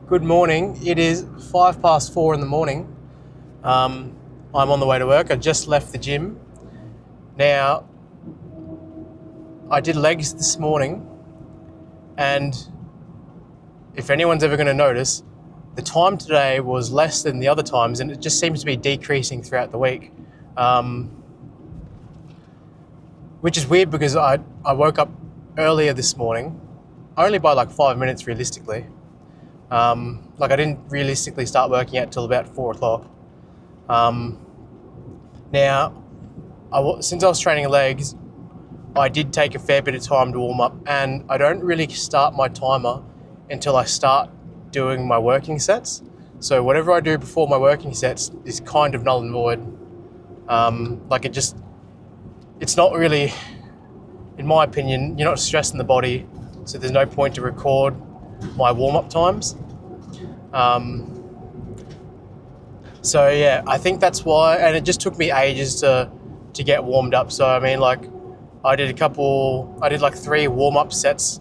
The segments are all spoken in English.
Good morning. It is 4:05 in the morning. I'm on the way to work. I just left the gym. Now, I did legs this morning, and if anyone's ever going to notice, the time today was less than the other times, and it just seems to be decreasing throughout the week, which is weird because I woke up earlier this morning, only by like 5 minutes realistically. I didn't realistically start working out till about 4 o'clock. Now, since I was training legs, I did take a fair bit of time to warm up, and I don't really start my timer until I start doing my working sets. So whatever I do before my working sets is kind of null and void. It's not really, in my opinion, you're not stressing the body, so there's no point to record my warm-up times. So yeah, I think that's why, and it just took me ages to get warmed up. So I mean, like, I did like 3 warm-up sets,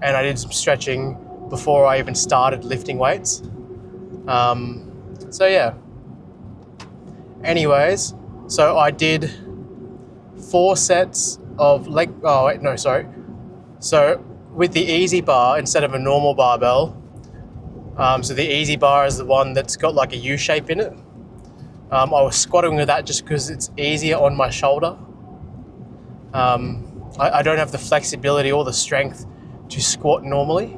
and I did some stretching before I even started lifting weights. So yeah. Anyways, so I did 4 sets of leg, So with the easy bar instead of a normal barbell, so the easy bar is the one that's got like a U shape in it. I was squatting with that just because it's easier on my shoulder. I don't have the flexibility or the strength to squat normally.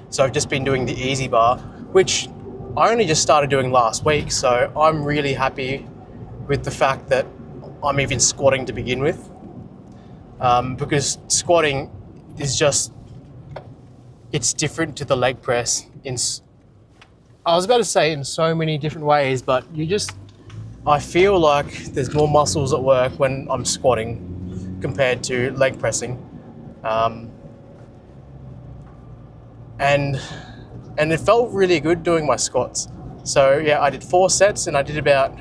So I've just been doing the easy bar, which I only just started doing last week. So I'm really happy with the fact that I'm even squatting to begin with. Because squatting is it's different to the leg press I was about to say in so many different ways, but I feel like there's more muscles at work when I'm squatting compared to leg pressing. And it felt really good doing my squats. So yeah, I did 4 sets, and I did I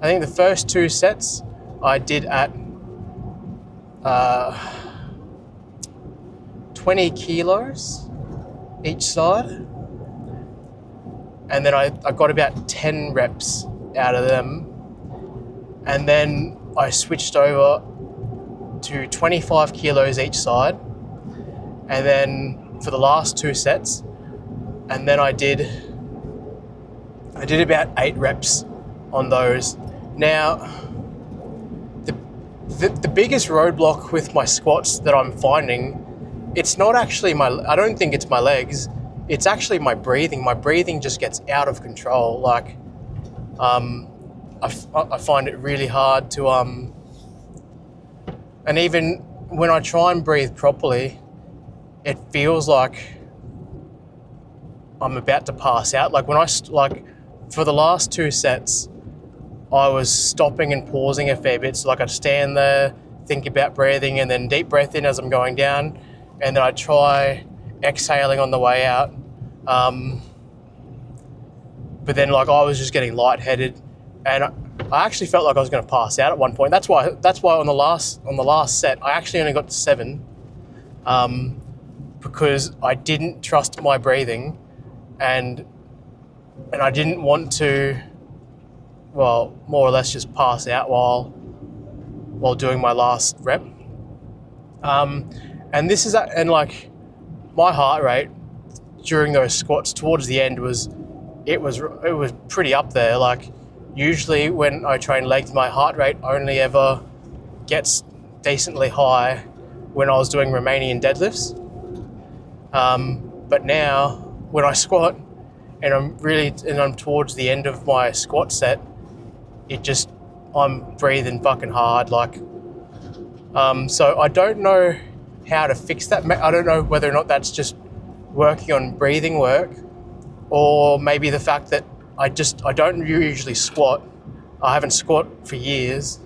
think the first 2 sets I did at 20 kilos each side, and then I got about 10 reps out of them, and then I switched over to 25 kilos each side, and then for the last 2 sets, and then I did about 8 reps on those. Now, the biggest roadblock with my squats that I'm finding, it's not actually I don't think it's my legs, it's actually my breathing. My breathing just gets out of control. Like, I find it really hard to, and even when I try and breathe properly, it feels like I'm about to pass out. Like for the last 2 sets, I was stopping and pausing a fair bit. So like I'd stand there, think about breathing, and then deep breath in as I'm going down, and then I'd try exhaling on the way out. But then like I was just getting lightheaded, and I actually felt like I was going to pass out at one point. That's why on the last set I actually only got to 7, because I didn't trust my breathing, and I didn't want to, well, more or less just pass out while doing my last rep. And like my heart rate during those squats towards the end was pretty up there. Like, usually when I train legs, my heart rate only ever gets decently high when I was doing Romanian deadlifts. But now when I squat and I'm towards the end of my squat set, I'm breathing fucking hard. Like, so I don't know how to fix that. I don't know whether or not that's just working on breathing work, or maybe the fact that I don't usually squat. I haven't squat for years,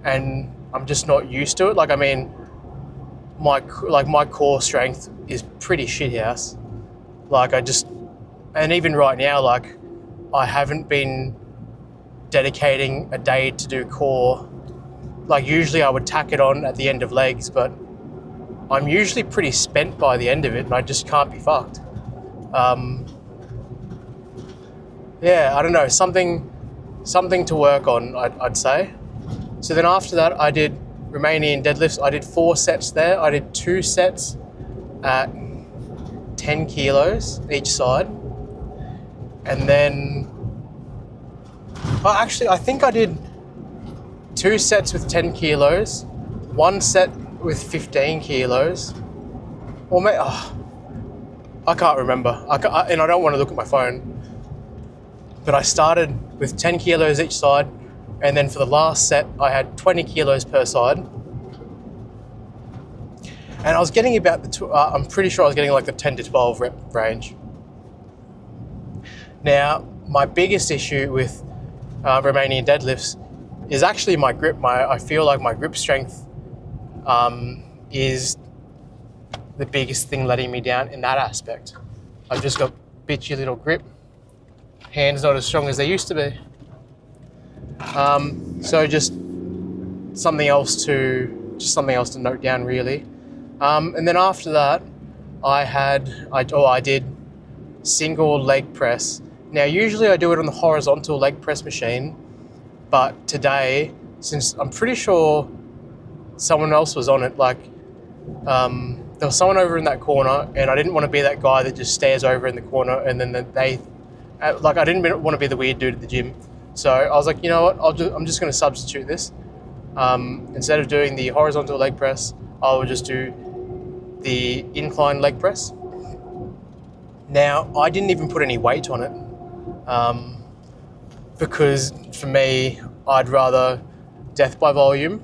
and I'm just not used to it. Like, I mean, my core strength is pretty shithouse. Like, and even right now, like, I haven't been dedicating a day to do core. Like, usually I would tack it on at the end of legs, but I'm usually pretty spent by the end of it, and I just can't be fucked. Yeah, I don't know, something to work on, I'd say. So then after that, I did Romanian deadlifts. I did 4 sets there. I did 2 sets at 10 kilos each side. And then, well, actually, I think I did 2 sets with 10 kilos, 1 set with 15 kilos, or maybe, I can't remember. And I don't want to look at my phone. But I started with 10 kilos each side, and then for the last set, I had 20 kilos per side. And I was getting about I'm pretty sure I was getting like the 10 to 12 rep range. Now, my biggest issue with Romanian deadlifts is actually my grip. I feel like my grip strength is the biggest thing letting me down in that aspect. I've just got bitchy little grip. Hands not as strong as they used to be. So just something else to note down, really. And then after that, I did single leg press. Now, usually I do it on the horizontal leg press machine, but today, since I'm pretty sure someone else was on it, there was someone over in that corner, and I didn't want to be that guy that just stares over in the corner, and then I didn't want to be the weird dude at the gym. So I was like, you know what, I'm just going to substitute this. Instead of doing the horizontal leg press, I will just do the incline leg press. Now, I didn't even put any weight on it because for me, I'd rather death by volume.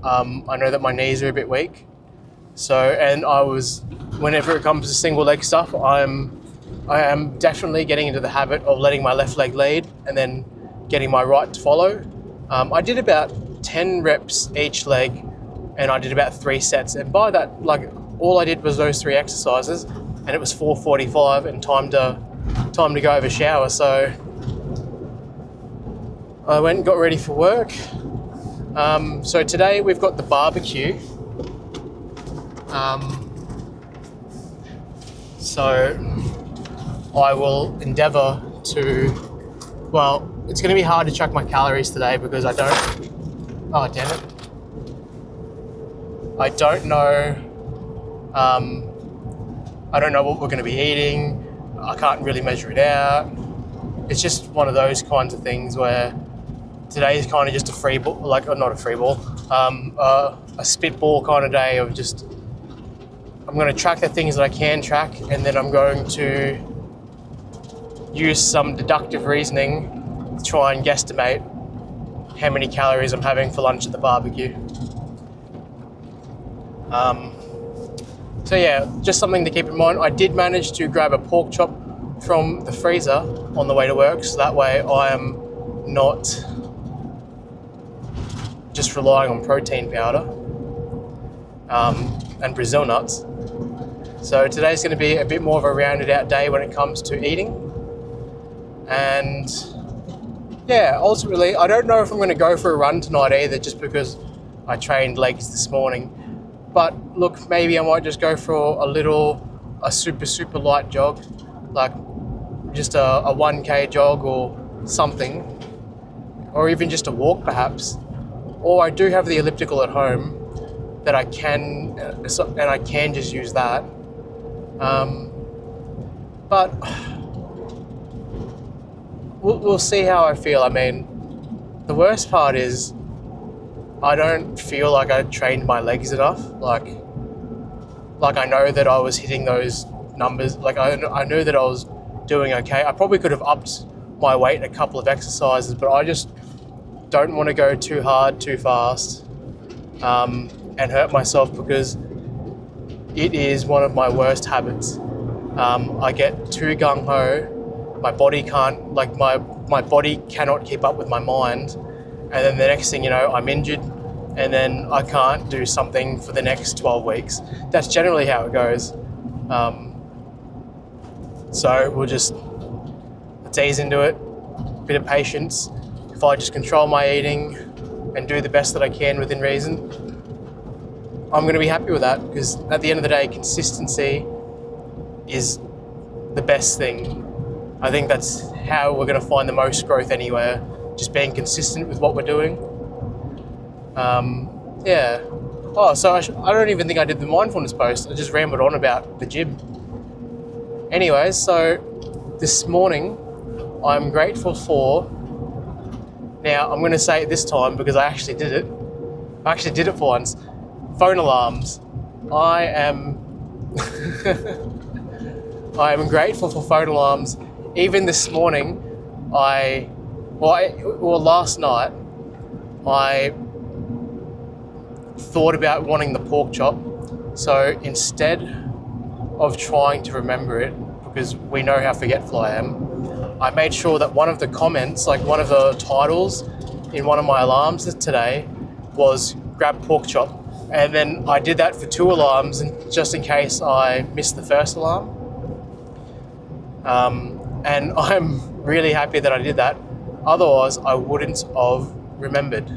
I know that my knees are a bit weak. And whenever it comes to single leg stuff, I am definitely getting into the habit of letting my left leg lead and then getting my right to follow. I did about 10 reps each leg, and I did about 3 sets. And by that, all I did was those 3 exercises, and it was 4:45 and time to go have a shower. So I went and got ready for work. So today we've got the barbecue. So I will endeavour to, it's going to be hard to track my calories today because I don't know. I don't know what we're going to be eating. I can't really measure it out. It's just one of those kinds of things where today is kind of just a free ball, not a free ball, a spitball kind of day of just, I'm going to track the things that I can track, and then I'm going to use some deductive reasoning to try and guesstimate how many calories I'm having for lunch at the barbecue. So yeah, just something to keep in mind. I did manage to grab a pork chop from the freezer on the way to work, so that way I am not just relying on protein powder and Brazil nuts. So today's going to be a bit more of a rounded out day when it comes to eating. And yeah, ultimately, I don't know if I'm going to go for a run tonight either, just because I trained legs this morning. But look, maybe I might just go for a super light jog, like just a 1K jog or something, or even just a walk perhaps. Or I do have the elliptical at home that I can just use that. But we'll see how I feel. I mean, the worst part is I don't feel like I trained my legs enough. Like I know that I was hitting those numbers. I knew that I was doing okay. I probably could have upped my weight a couple of exercises, but I just don't want to go too hard, too fast, and hurt myself, because it is one of my worst habits. I get too gung-ho. My body can't, my body cannot keep up with my mind. And then the next thing you know, I'm injured, and then I can't do something for the next 12 weeks. That's generally how it goes. So let's ease into it, a bit of patience. If I just control my eating and do the best that I can within reason, I'm going to be happy with that, because at the end of the day, consistency is the best thing. I think that's how we're going to find the most growth anywhere, just being consistent with what we're doing. Yeah. Oh, so I don't even think I did the mindfulness post. I just rambled on about the gym. Anyways, so this morning I'm grateful for, now I'm going to say it this time because I actually did it. I actually did it for once. Phone alarms. I am grateful for phone alarms. Even this morning, last night, I thought about wanting the pork chop. So instead of trying to remember it, because we know how forgetful I am, I made sure that one of the comments, like one of the titles in one of my alarms today was grab pork chop. And then I did that for 2 alarms, and just in case I missed the first alarm. And I'm really happy that I did that. Otherwise, I wouldn't have remembered.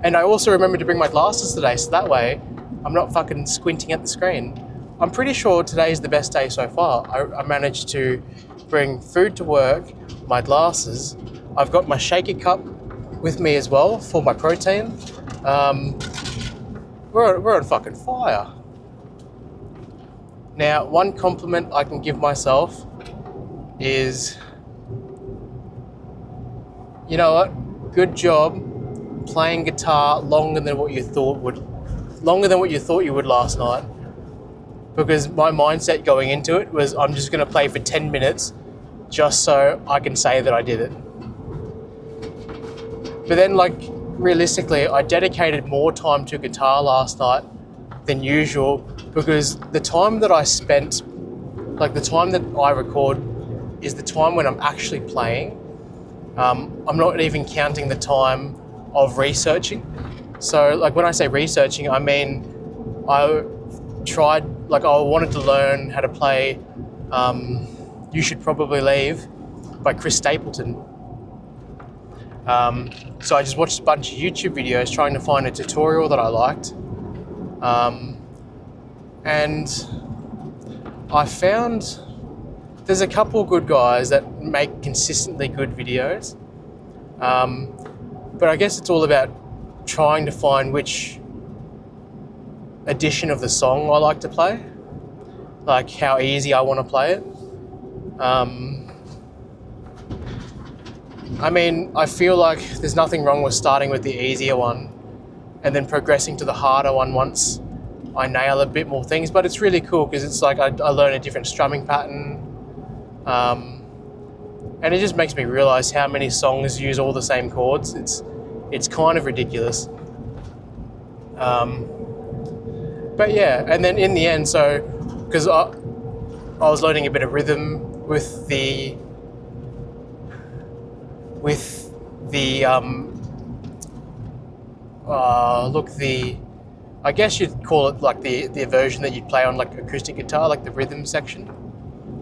And I also remembered to bring my glasses today, so that way I'm not fucking squinting at the screen. I'm pretty sure today is the best day so far. I managed to bring food to work, my glasses. I've got my shaker cup with me as well for my protein. We're on fucking fire. Now, one compliment I can give myself is, you know what? Good job playing guitar longer than what you thought you would last night. Because my mindset going into it was, I'm just going to play for 10 minutes just so I can say that I did it. But then, like, realistically, I dedicated more time to guitar last night than usual, because the time that I spent, like the time that I record, is the time when I'm actually playing. I'm not even counting the time of researching. So, like, when I say researching, I mean I wanted to learn how to play You Should Probably Leave by Chris Stapleton. So I just watched a bunch of YouTube videos trying to find a tutorial that I liked. And I found there's a couple of good guys that make consistently good videos. But I guess it's all about trying to find which edition of the song I like to play, like how easy I want to play it. I mean, I feel like there's nothing wrong with starting with the easier one and then progressing to the harder one once I nail a bit more things, but it's really cool because it's like I learn a different strumming pattern, and it just makes me realize how many songs use all the same chords. It's kind of ridiculous. But yeah, and then in the end, so because I was learning a bit of rhythm with the I guess you'd call it like the version that you'd play on like acoustic guitar, like the rhythm section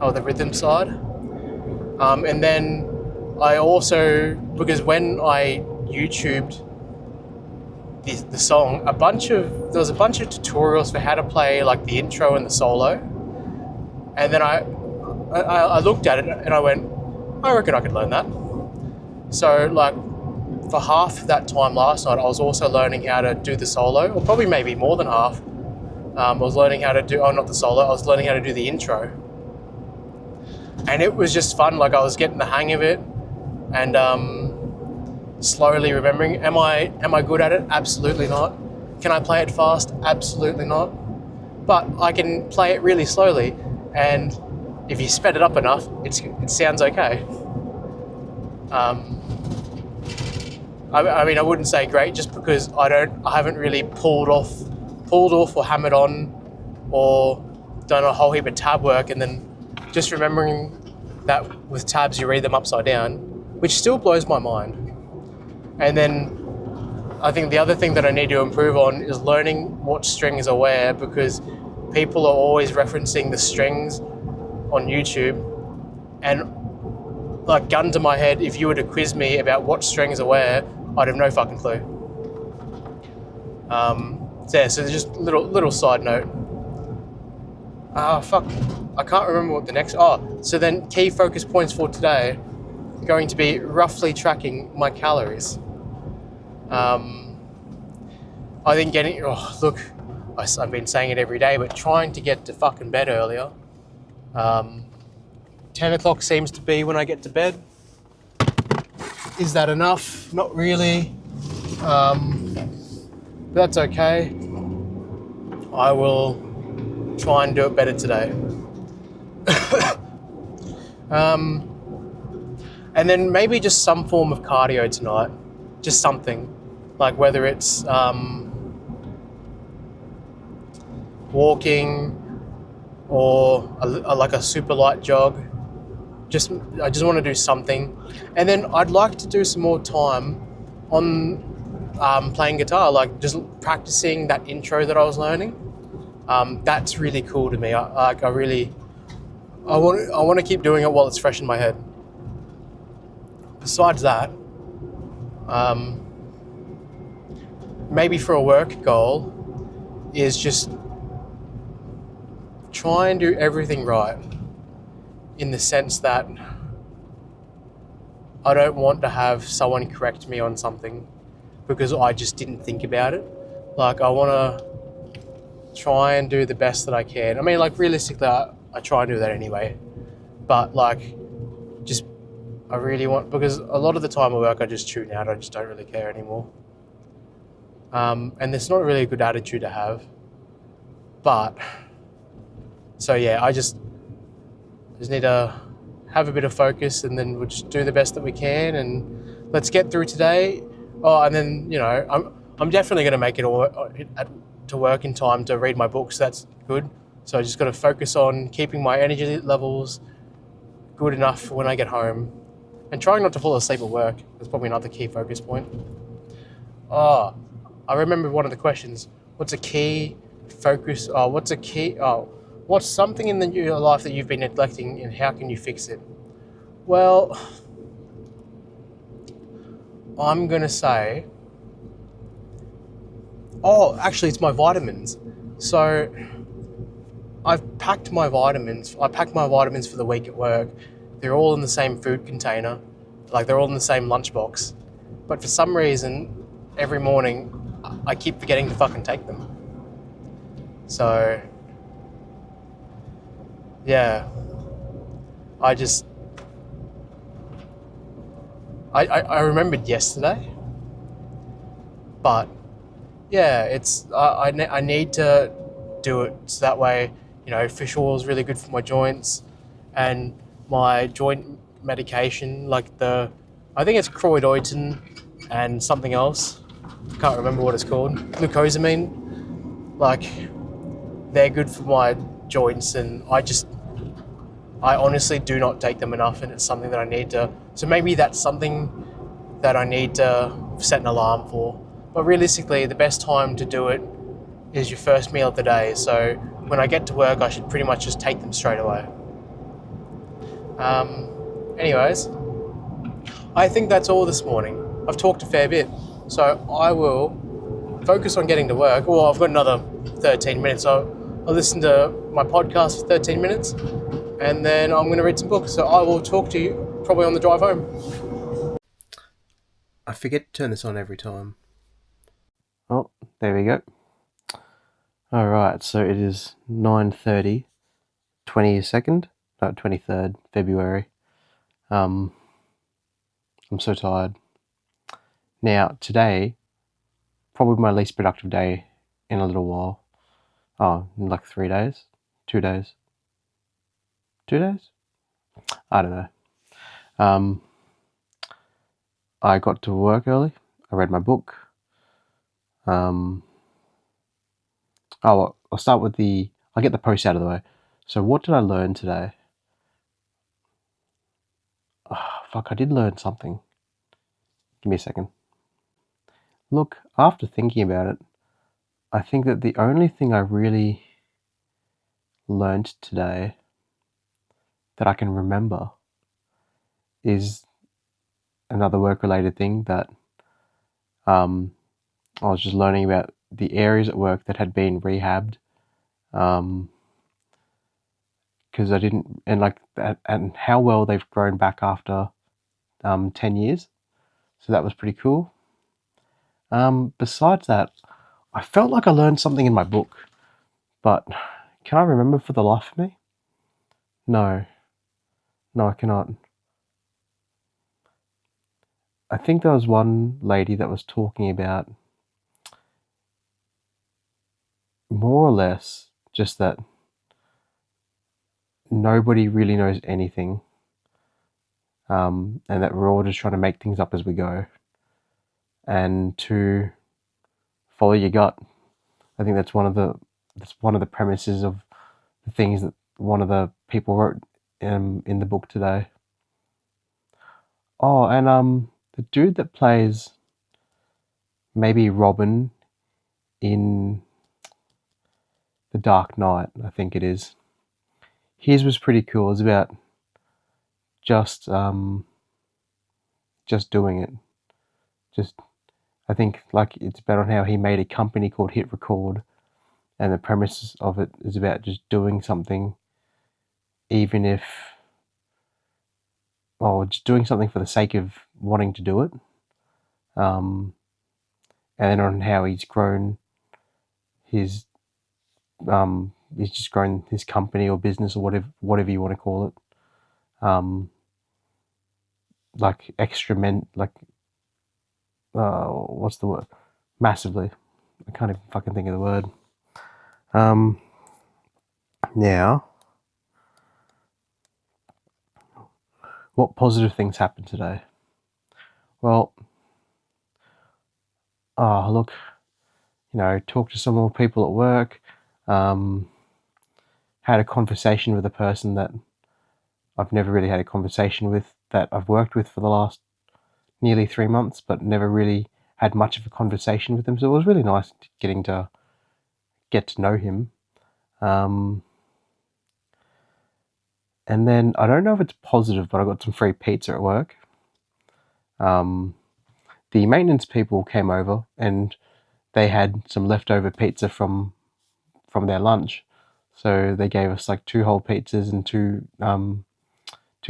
or the rhythm side. And then I also, because when I YouTubed the song, there was a bunch of tutorials for how to play like the intro and the solo, and then I looked at it and I went, I reckon I could learn that. So like for half that time last night, I was also learning how to do the solo, or probably maybe more than half. I was learning how to do, not the solo, I was learning how to do the intro. And it was just fun, like I was getting the hang of it and slowly remembering. Am I good at it? Absolutely not. Can I play it fast? Absolutely not. But I can play it really slowly, and if you sped it up enough, it sounds okay. I mean, I wouldn't say great just because I haven't really pulled off or hammered on or done a whole heap of tab work, and then just remembering that with tabs you read them upside down, which still blows my mind. And then I think the other thing that I need to improve on is learning what strings are where, because people are always referencing the strings on YouTube, and like gun to my head, if you were to quiz me about what strings are where, I'd have no fucking clue. So just little side note. Fuck. I can't remember what the next. So then key focus points for today are going to be roughly tracking my calories. I think getting. Oh, look, I've been saying it every day, but trying to get to fucking bed earlier. 10 o'clock seems to be when I get to bed. Is that enough? Not really. That's okay. I will try and do it better today. And then maybe just some form of cardio tonight. Just something. Like whether it's walking or like a super light jog. I just want to do something. And then I'd like to do some more time on playing guitar, like just practicing that intro that I was learning. That's really cool to me. I want to keep doing it while it's fresh in my head. Besides that, maybe for a work goal is just try and do everything right, in the sense that I don't want to have someone correct me on something because I just didn't think about it. Like, I want to try and do the best that I can. I mean, like, realistically, I try and do that anyway. But, like, just, I really want, because a lot of the time at work I just tune out. I just don't really care anymore. And it's not really a good attitude to have. But, so yeah, I just need to have a bit of focus, and then we'll just do the best that we can, and let's get through today. Oh, and then, you know, I'm definitely going to make it to work in time to read my books. That's good. So I just got to focus on keeping my energy levels good enough for when I get home, and trying not to fall asleep at work. That's probably another key focus point. Oh, I remember one of the questions. What's a key focus? What's something in your life that you've been neglecting, and how can you fix it? Well, I'm going to say, actually it's my vitamins. So I've packed my vitamins. I packed my vitamins for the week at work. They're all in the same food container. Like, they're all in the same lunchbox. But for some reason, every morning, I keep forgetting to fucking take them. So, yeah. I remembered yesterday. But, yeah, I need to do it so that way, you know, fish oil is really good for my joints, and my joint medication, like I think it's choroidoitin and something else. Can't remember what it's called. Glucosamine. Like, they're good for my joints, and I honestly do not take them enough, and it's something that I need to. So maybe that's something that I need to set an alarm for. But realistically, the best time to do it is your first meal of the day. So when I get to work, I should pretty much just take them straight away. Anyways, I think that's all this morning. I've talked a fair bit, so I will focus on getting to work. Well, I've got another 13 minutes, so I'll listen to my podcast for 13 minutes, and then I'm going to read some books. So I will talk to you probably on the drive home. I forget to turn this on every time. Oh, there we go. All right, so it is 9:30, 23rd February. I'm so tired. Now, today, probably my least productive day in a little while. Oh, in like 3 days? 2 days? 2 days? I don't know. I got to work early. I read my book. I'll start with I'll get the post out of the way. So what did I learn today? I did learn something. Give me a second. Look, after thinking about it, I think that the only thing I really learned today that I can remember is another work-related thing that I was just learning about the areas at work that had been rehabbed, because I didn't, and like that, and how well they've grown back after 10 years. So that was pretty cool. Besides that, I felt like I learned something in my book, but can I remember for the life of me? No, no, I cannot. I think there was one lady that was talking about more or less just that nobody really knows anything, and that we're all just trying to make things up as we go, and to follow your gut. I think that's one of the premises of the things that one of the people wrote in the book today. Oh, and the dude that plays maybe Robin in The Dark Knight, I think it is. His was pretty cool. It's about just just doing it. Just I think like it's about on how he made a company called Hit Record, and the premise of it is about just doing something, even if, or just doing something for the sake of wanting to do it. Um, and then on how his he's just grown his company or business or whatever you want to call it. Like extra men, like what's the word? Massively. I can't even fucking think of the word. Now, what positive things happened today? Well, look, talked to some more people at work. Had a conversation with a person that I've never really had a conversation with, that I've worked with for the last nearly 3 months, but never really had much of a conversation with him. So it was really nice getting to get to know him. And then I don't know if it's positive, but I got some free pizza at work. The maintenance people came over and they had some leftover pizza from their lunch, so they gave us like 2 whole pizzas and two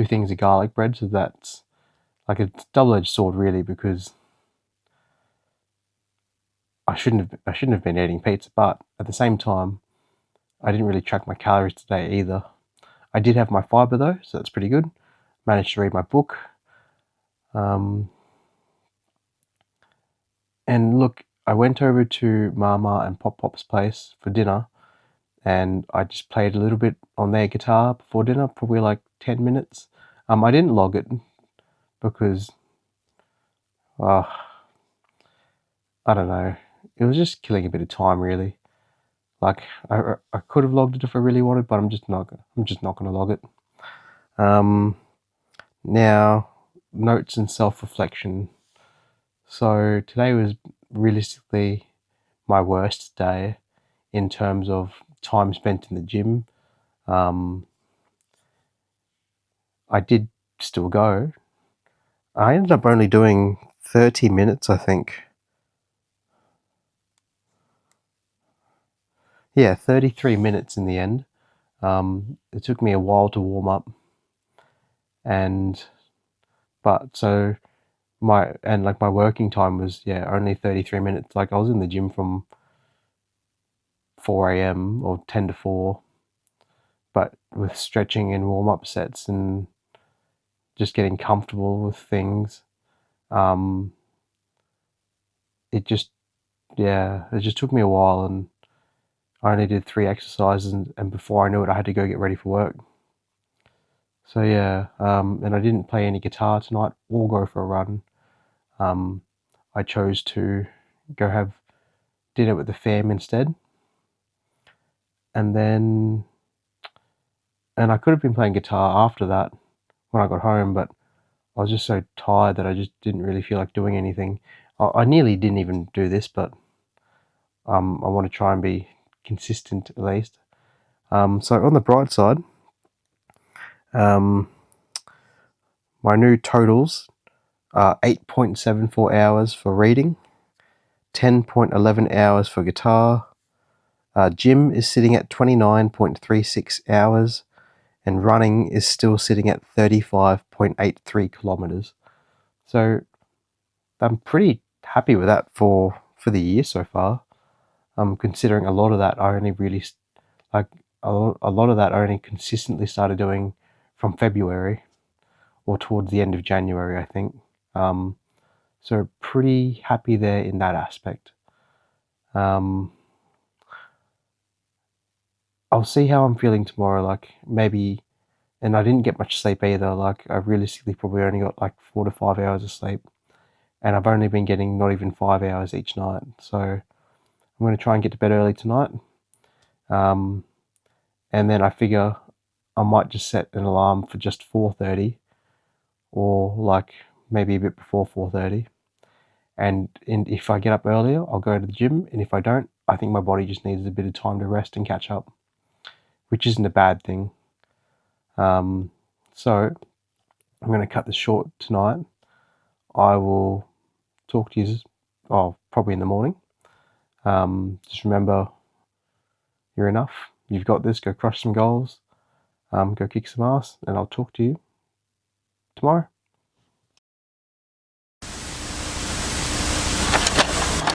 things of garlic bread. So that's like a double-edged sword, really, because I shouldn't have been eating pizza, but at the same time, I didn't really track my calories today either. I did have my fiber though, so that's pretty good. Managed to read my book. And look, I went over to Mama and Pop Pop's place for dinner, and I just played a little bit on their guitar before dinner, probably like 10 minutes. I didn't log it because, I don't know, it was just killing a bit of time, really. Like I could have logged it if I really wanted, but I'm just not going to log it. Now, notes and self-reflection. So today was realistically my worst day in terms of time spent in the gym. I did still go. I ended up only doing 30 minutes, I think. Yeah, 33 minutes in the end. It took me a while to warm up, but so my working time was only 33 minutes. Like I was in the gym from 4 a.m. or 10 to 4, but with stretching and warm up sets and just getting comfortable with things, it just took me a while, and I only did 3 exercises, and before I knew it, I had to go get ready for work. So and I didn't play any guitar tonight or go for a run. I chose to go have dinner with the fam instead, and I could have been playing guitar after that when I got home, but I was just so tired that I just didn't really feel like doing anything. I nearly didn't even do this, but I want to try and be consistent at least. So on the bright side, my new totals are 8.74 hours for reading, 10.11 hours for guitar. Gym is sitting at 29.36 hours, and running is still sitting at 35.83 kilometers. So I'm pretty happy with that for the year so far. Considering a lot of that I only really like a lot of that I only consistently started doing from February or towards the end of January, I think. So pretty happy there in that aspect. I'll see how I'm feeling tomorrow. Like maybe, and I didn't get much sleep either. Like I realistically probably only got like 4 to 5 hours of sleep, and I've only been getting not even 5 hours each night. So I'm going to try and get to bed early tonight. And then I figure I might just set an alarm for just 4:30, or like maybe a bit before 4:30. And if I get up earlier, I'll go to the gym. And if I don't, I think my body just needs a bit of time to rest and catch up, which isn't a bad thing. So I'm going to cut this short tonight. I will talk to you, probably in the morning. Just remember, you're enough. You've got this. Go crush some goals. Go kick some ass. And I'll talk to you tomorrow.